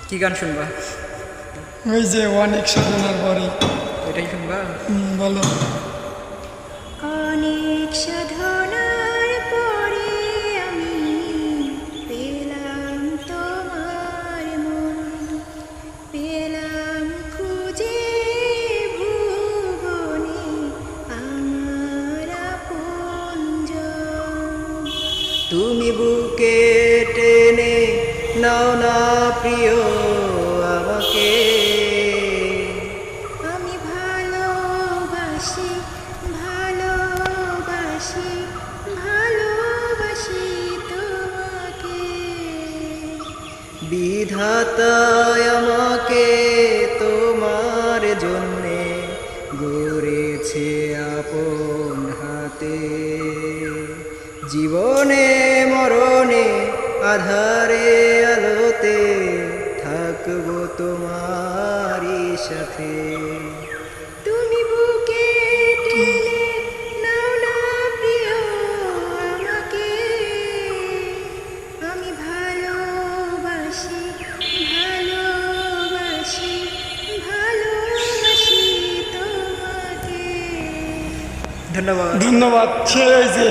কি গান শুনবা? ওই যে অনেক সাধনার পরে। ওইটাই শুনবা? বলো। অনেক সাধনার পরে আমি পেলাম তোমার মন, পেলাম খুঁজে ভুবনে আমার আপনজন। তুমি বুকে টেনে নাও না প্রিয় আমাকে, আমি ভালোবাসি ভালোবাসি ভালোবাসি তোমাকে। বিধাতায় আমাকে তোমার জন্যে গড়েছে আপন হাতে। জীবনে মরণে আধারে আলোতে থাকবো তোমারই সাথে। তুমি বুকে টেনে নাও না প্রিয় আমাকে, আমি ভালোবাসি ভালোবাসি ভালোবাসি তোমাকে। ধন্যবাদ। ধন্যবাদ। সে হয়েছে।